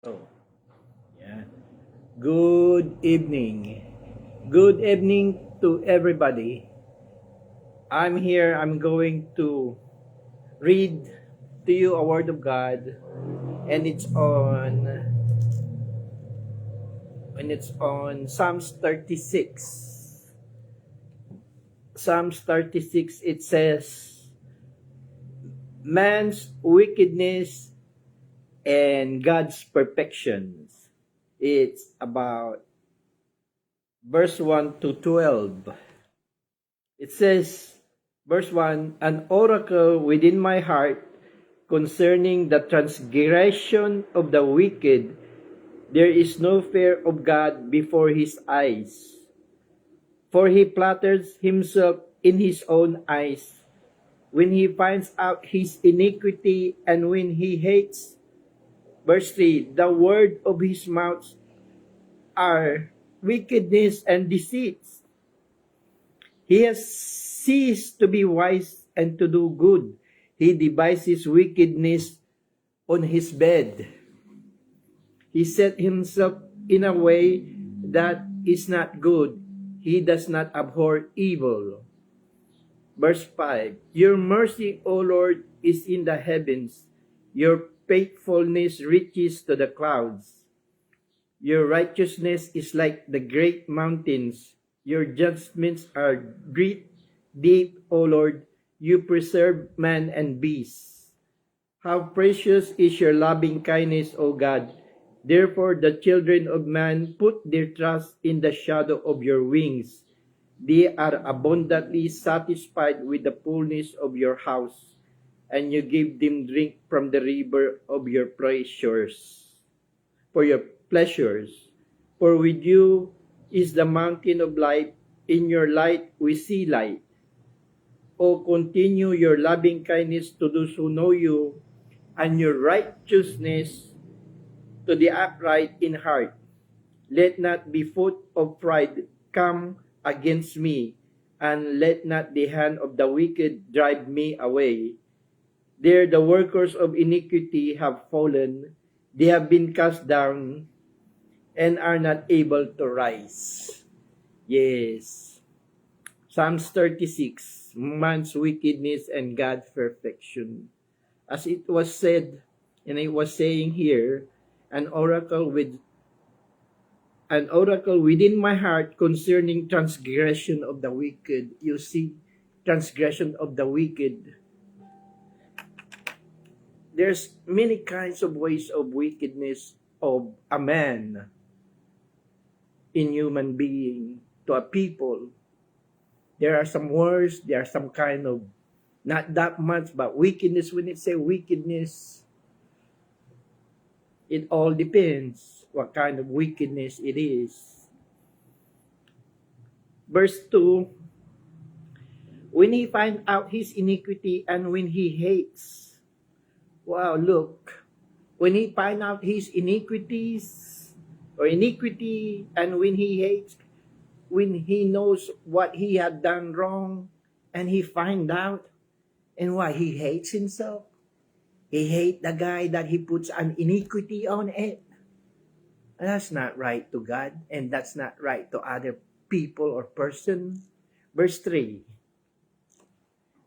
Oh, yeah. Good evening. Good evening to everybody. I'm here. I'm going to read to you a word of God, and it's on Psalms 36. Psalms 36, it says, man's wickedness and God's perfections. It's about verse 1 to 12. It says, verse 1, an oracle within my heart concerning the transgression of the wicked, there is no fear of God before his eyes. For he flatters himself in his own eyes. When he finds out his iniquity and when he hates, verse 3, the word of his mouth are wickedness and deceit. He has ceased to be wise and to do good. He devises wickedness on his bed. He set himself in a way that is not good. He does not abhor evil. Verse 5, your mercy, O Lord, is in the heavens. Your faithfulness reaches to the clouds. Your righteousness is like the great mountains. Your judgments are great, deep, O Lord. You preserve man and beast. How precious is your loving kindness, O God. Therefore the children of man put their trust in the shadow of your wings. They are abundantly satisfied with the fullness of your house, and you give them drink from the river of your pleasures. For your pleasures. For with you is the mountain of light. In your light we see light. O continue your loving kindness to those who know you, and your righteousness to the upright in heart. Let not the foot of pride come against me, and let not the hand of the wicked drive me away. There the workers of iniquity have fallen, they have been cast down, and are not able to rise. Yes. Psalms 36, man's wickedness and God's perfection. As it was said, and it was saying here, an oracle within my heart concerning transgression of the wicked. You see, transgression of the wicked. There's many kinds of ways of wickedness of a man in human being to a people. There are some words, there are some kind of, not that much, but wickedness. When it say wickedness, it all depends what kind of wickedness it is. Verse 2, when he finds out his iniquity and when he hates. Wow, look. When he finds out his iniquities or iniquity and when he hates, when he knows what he had done wrong and he find out, and why he hates himself. He hates the guy that he puts an iniquity on it. That's not right to God, and that's not right to other people or person. Verse 3,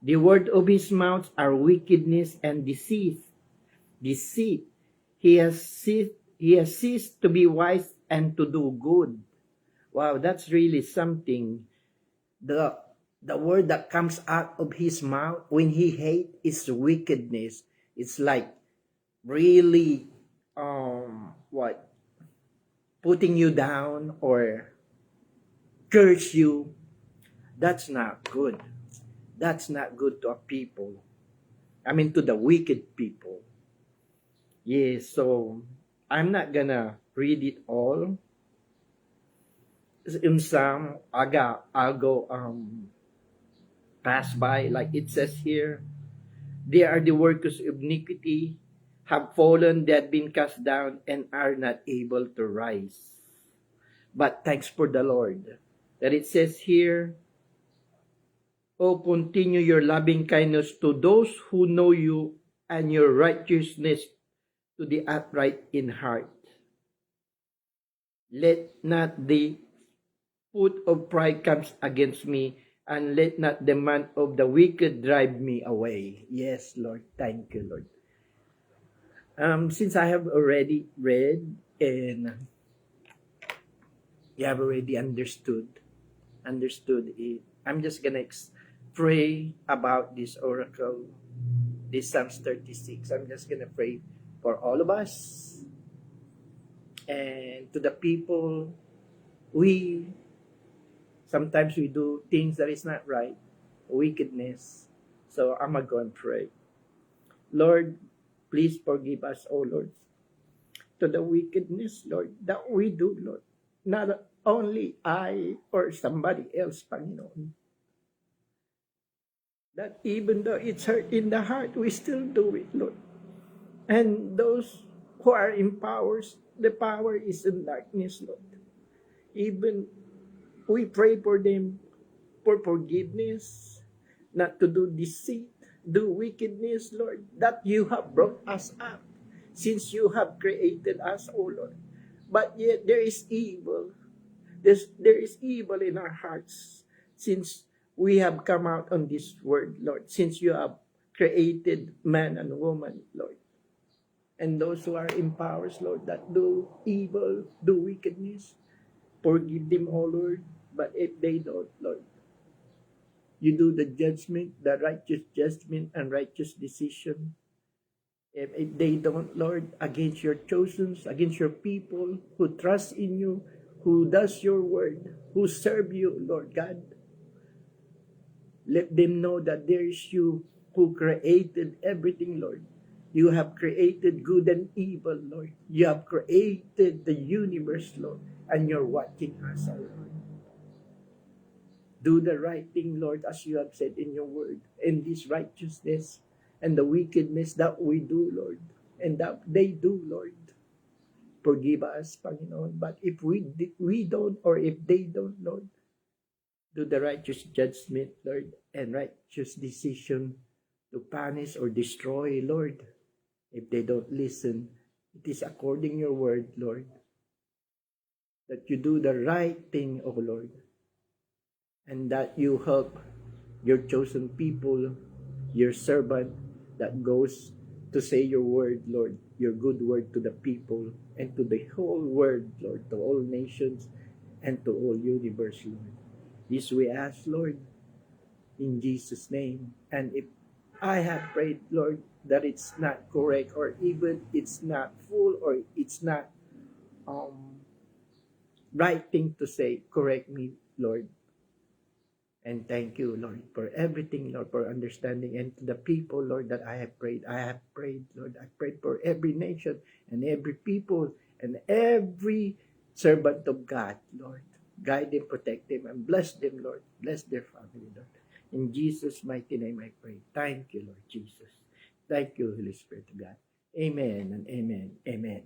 the word of his mouth are wickedness and deceit. Deceit. He has ceased to be wise and to do good. Wow, that's really something. The word that comes out of his mouth when he hates is wickedness. It's like really what, putting you down or curse you. That's not good. That's not good to a people. I mean, to the wicked people. Yes, so I'm not gonna read it all. In some, I'll go pass by, like it says here. They are the workers of iniquity, have fallen, they have been cast down, and are not able to rise. But thanks for the Lord that it says here, oh, continue your loving kindness to those who know you, and your righteousness to the upright in heart. Let not the foot of pride comes against me, and let not the man of the wicked drive me away. Yes, Lord. Thank you, Lord. Since I have already read and you have already understood it, I'm just gonna pray about this oracle, this Psalms 36. I'm just gonna pray for all of us and to the people. We sometimes we do things that is not right, wickedness. So I'm gonna go and pray. Lord, please forgive us, oh Lord, to the wickedness, Lord, that we do, Lord. Not only I or somebody else, Panginoon. That even though it's hurt in the heart, we still do it, Lord. And those who are in powers, the power is in darkness, Lord. Even we pray for them for forgiveness, not to do deceit, do wickedness, Lord, that you have brought us up since you have created us, O Lord. But yet there is evil. There is evil in our hearts since we have come out on this word, Lord, since you have created man and woman, Lord. And those who are in powers, Lord, that do evil, do wickedness, forgive them, O Lord. But if they don't, Lord, you do the judgment, the righteous judgment and righteous decision. If they don't, Lord, against your chosen, against your people who trust in you, who does your word, who serve you, Lord God, let them know that there is you who created everything, Lord. You have created good and evil, Lord. You have created the universe, Lord, and you're watching us, O Lord. Do the right thing, Lord, as you have said in your word, in this righteousness and the wickedness that we do, Lord, and that they do, Lord. Forgive us, Panginoon. But if we don't, or if they don't, Lord, do the righteous judgment, Lord, and righteous decision to punish or destroy, Lord. If they don't listen, it is according your word, Lord, that you do the right thing, O Lord, and that you help your chosen people, your servant that goes to say your word, Lord, your good word to the people and to the whole world, Lord, to all nations and to all universe, Lord. This we ask, Lord, in Jesus' name. And if I have prayed, Lord, that it's not correct or even it's not full or it's not right thing to say, correct me, Lord. And thank you, Lord, for everything, Lord, for understanding. And to the people, Lord, that I have prayed, Lord. I prayed for every nation and every people and every servant of God, Lord. Guide them, protect them, and bless them, Lord. Bless their family, Lord. In Jesus' mighty name I pray. Thank you, Lord Jesus. Thank you, Holy Spirit of God. Amen and amen. Amen.